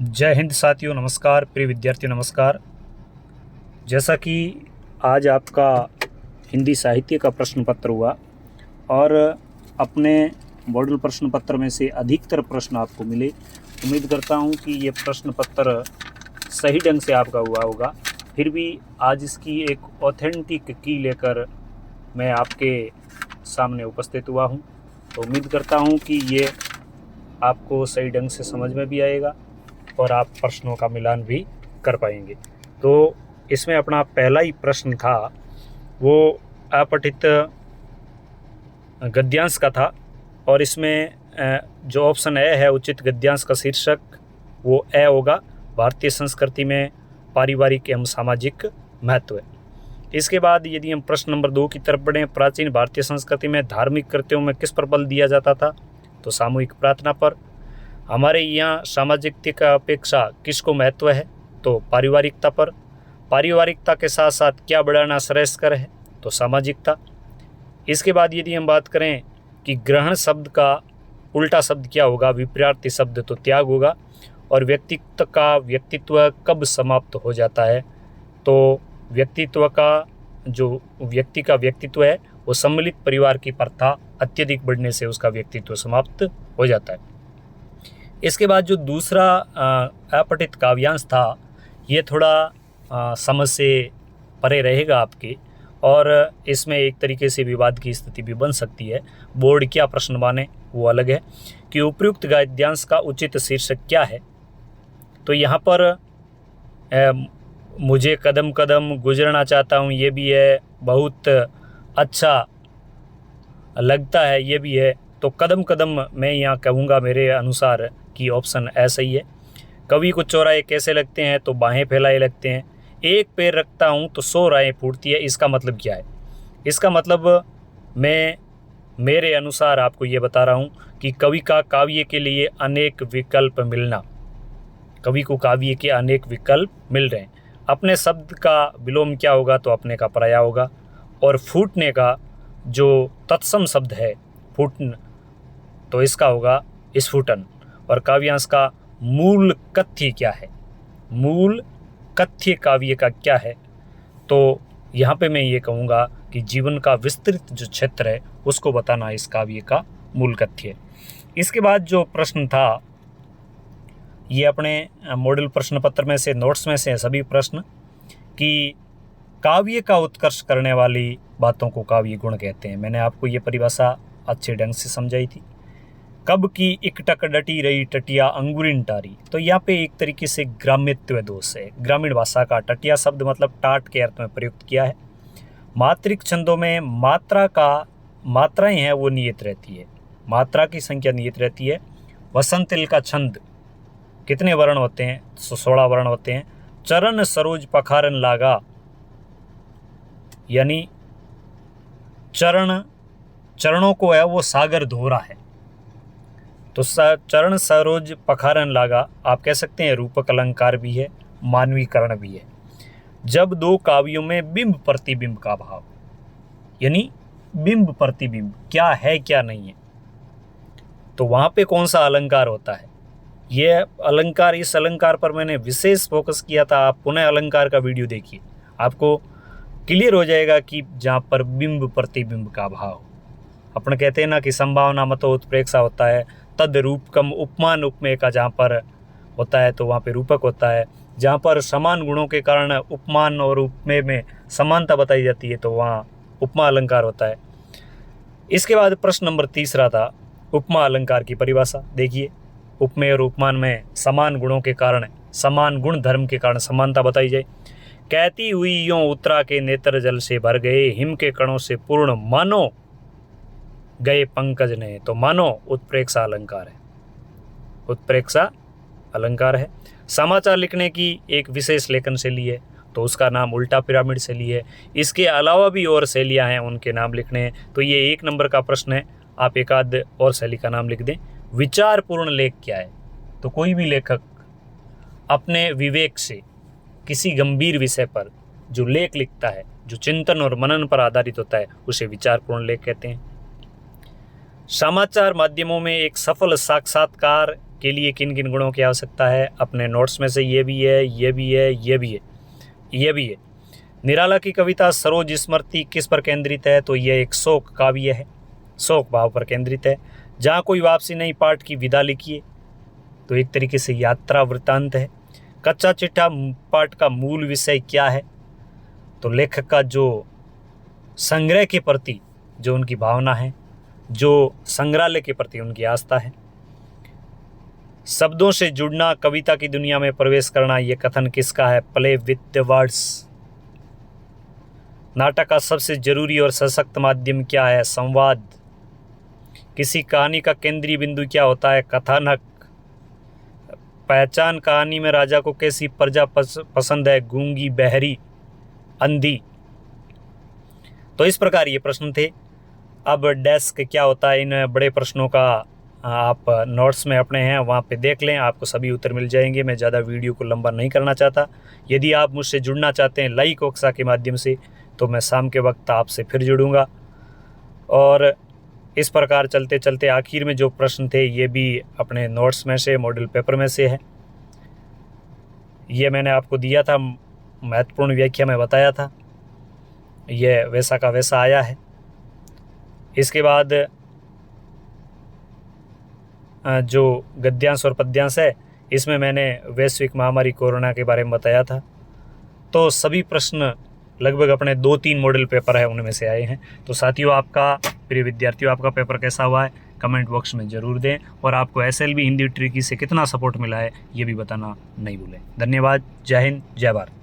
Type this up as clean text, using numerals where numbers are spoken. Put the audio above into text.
जय हिंद साथियों, नमस्कार। प्रिय विद्यार्थियों नमस्कार। जैसा कि आज आपका हिंदी साहित्य का प्रश्न पत्र हुआ और अपने मॉडल प्रश्न पत्र में से अधिकतर प्रश्न आपको मिले, उम्मीद करता हूं कि ये प्रश्न पत्र सही ढंग से आपका हुआ होगा। फिर भी आज इसकी एक ऑथेंटिक की लेकर मैं आपके सामने उपस्थित हुआ हूं, तो उम्मीद करता हूं कि ये आपको सही ढंग से समझ में भी आएगा और आप प्रश्नों का मिलान भी कर पाएंगे। तो इसमें अपना पहला ही प्रश्न था वो अपठित गद्यांश का था और इसमें जो ऑप्शन ए है उचित गद्यांश का शीर्षक वो ए होगा, भारतीय संस्कृति में पारिवारिक एवं सामाजिक महत्व। इसके बाद यदि हम प्रश्न नंबर 2 की तरफ बढ़ें, प्राचीन भारतीय संस्कृति में धार्मिक कृत्यों में किस पर बल दिया जाता था? तो सामूहिक प्रार्थना पर। हमारे यहाँ सामाजिकता का अपेक्षा किसको महत्व है? तो पारिवारिकता पर। पारिवारिकता के साथ साथ क्या बढ़ाना श्रेयस्कर है? तो सामाजिकता। इसके बाद यदि हम बात करें कि ग्रहण शब्द का उल्टा शब्द क्या होगा, विपरीत शब्द तो त्याग होगा। और व्यक्तित्व कब समाप्त हो जाता है? तो व्यक्तित्व का जो व्यक्ति का व्यक्तित्व है वो सम्मिलित परिवार की प्रथा अत्यधिक बढ़ने से उसका व्यक्तित्व समाप्त हो जाता है। इसके बाद जो दूसरा अपठित काव्यांश था ये थोड़ा समझ से परे रहेगा आपके, और इसमें एक तरीके से विवाद की स्थिति भी बन सकती है। बोर्ड क्या प्रश्न माने वो अलग है कि उपयुक्त गद्यांश का उचित शीर्षक क्या है। तो यहाँ पर मुझे कदम कदम गुजरना चाहता हूँ ये भी है, बहुत अच्छा लगता है ये भी है। तो कदम कदम मैं यहाँ कहूँगा मेरे अनुसार कि ऑप्शन ए सही है। कवि को चौराहे कैसे लगते हैं? तो बाहें फैलाए लगते हैं। एक पैर रखता हूँ तो 100 राहें फूटती है। इसका मतलब क्या है? इसका मतलब मैं मेरे अनुसार आपको ये बता रहा हूँ कि कवि का काव्य के लिए अनेक विकल्प मिलना, कवि को काव्य के अनेक विकल्प मिल रहे हैं। अपने शब्द का विलोम क्या होगा? तो अपने का पराया होगा। और फूटने का जो तत्सम शब्द है फूटन, तो इसका होगा स्फुटन। और काव्यांश का मूल कथ्य क्या है? मूल कथ्य काव्य का क्या है? तो यहाँ पे मैं ये कहूँगा कि जीवन का विस्तृत जो क्षेत्र है उसको बताना इस काव्य का मूल कथ्य है। इसके बाद जो प्रश्न था ये अपने मॉडल प्रश्न पत्र में से, नोट्स में से सभी प्रश्न, कि काव्य का उत्कर्ष करने वाली बातों को काव्य गुण कहते हैं। मैंने आपको ये परिभाषा अच्छे ढंग से समझाई थी। कब की इकटक डटी रही टटिया अंगुरिन टारी, तो यहाँ पे एक तरीके से ग्राम्यत्व दोष है। ग्रामीण भाषा का टटिया शब्द मतलब टाट के अर्थ में प्रयुक्त किया है। मात्रिक छंदों में मात्राएं हैं वो नियत रहती है, मात्रा की संख्या नियत रहती है। वसंतिल का छंद कितने वर्ण होते हैं? 16 वर्ण होते हैं। चरण सरोज पखारन लागा, यानी चरणों को है वो सागर धो रहा है। तो चरण सरोज पखारन लागा आप कह सकते हैं रूपक अलंकार भी है, मानवीकरण भी है। जब दो काव्यों में बिंब प्रतिबिंब का भाव, यानी बिंब प्रतिबिंब क्या है क्या नहीं है, तो वहां पे कौन सा अलंकार होता है? ये अलंकार, इस अलंकार पर मैंने विशेष फोकस किया था। आप पुनः अलंकार का वीडियो देखिए, आपको क्लियर हो जाएगा कि जहाँ पर बिंब प्रतिबिंब का भाव, अपन कहते हैं ना कि संभावना मतो उत्प्रेक्षा होता है, तद रूपकम उपमान उपमेय का जहाँ पर होता है तो वहाँ पे रूपक होता है। जहाँ पर समान गुणों के कारण उपमान और उपमेय में समानता बताई जाती है तो वहाँ उपमा अलंकार होता है। इसके बाद प्रश्न नंबर 3 था उपमा अलंकार की परिभाषा। देखिए, उपमेय और उपमान में समान गुणों के कारण, समान गुण धर्म के कारण समानता बताई जाए। कहती हुई यों उत्तरा के नेत्र जल से भर गए, हिम के कणों से पूर्ण मानो गए पंकज ने, तो मानो उत्प्रेक्षा अलंकार है, उत्प्रेक्षा अलंकार है। समाचार लिखने की एक विशेष लेखन शैली है तो उसका नाम उल्टा पिरामिड शैली है। इसके अलावा भी और शैलियाँ हैं, उनके नाम लिखने हैं। तो ये 1 नंबर का प्रश्न है, आप एक आध और शैली का नाम लिख दें। विचारपूर्ण लेख क्या है? तो कोई भी लेखक अपने विवेक से किसी गंभीर विषय पर जो लेख लिखता है, जो चिंतन और मनन पर आधारित होता है, उसे विचारपूर्ण लेख कहते हैं। समाचार माध्यमों में एक सफल साक्षात्कार के लिए किन किन गुणों की आवश्यकता है? अपने नोट्स में से ये भी है, ये भी है, ये भी है, ये भी है। निराला की कविता सरोज स्मृति किस पर केंद्रित है? तो ये एक शोक काव्य है, शोक भाव पर केंद्रित है। जहाँ कोई वापसी नहीं पाठ की विदा लिखिए, तो एक तरीके से यात्रा वृत्तांत है। कच्चा चिट्ठा पाठ का मूल विषय क्या है? तो लेखक का जो संग्रह के प्रति जो उनकी भावना है, जो संग्रहालय के प्रति उनकी आस्था है। शब्दों से जुड़ना, कविता की दुनिया में प्रवेश करना, ये कथन किसका है? Play with the words. नाटक का सबसे जरूरी और सशक्त माध्यम क्या है? संवाद। किसी कहानी का केंद्रीय बिंदु क्या होता है? कथानक। पहचान, कहानी में राजा को कैसी प्रजा पसंद है? गूंगी, बहरी, अंधी। तो इस प्रकार ये प्रश्न थे। अब डेस्क क्या होता है, इन बड़े प्रश्नों का आप नोट्स में अपने हैं वहाँ पे देख लें, आपको सभी उत्तर मिल जाएंगे। मैं ज़्यादा वीडियो को लंबा नहीं करना चाहता। यदि आप मुझसे जुड़ना चाहते हैं लाइक ओक्सा के माध्यम से, तो मैं शाम के वक्त आपसे फिर जुड़ूंगा। और इस प्रकार चलते चलते आखिर में जो प्रश्न थे ये भी अपने नोट्स में से, मॉडल पेपर में से है। ये मैंने आपको दिया था, महत्वपूर्ण व्याख्या में बताया था, ये वैसा का वैसा आया है। इसके बाद जो गद्यांश और पद्यांश है, इसमें मैंने वैश्विक महामारी कोरोना के बारे में बताया था। तो सभी प्रश्न लगभग अपने 2-3 मॉडल पेपर है उनमें से आए हैं। तो साथियों, आपका, प्रिय विद्यार्थियों, आपका पेपर कैसा हुआ है कमेंट बॉक्स में ज़रूर दें। और आपको SLB हिंदी ट्रिकी से कितना सपोर्ट मिला है ये भी बताना नहीं भूलें। धन्यवाद। जय हिंद, जय भारत।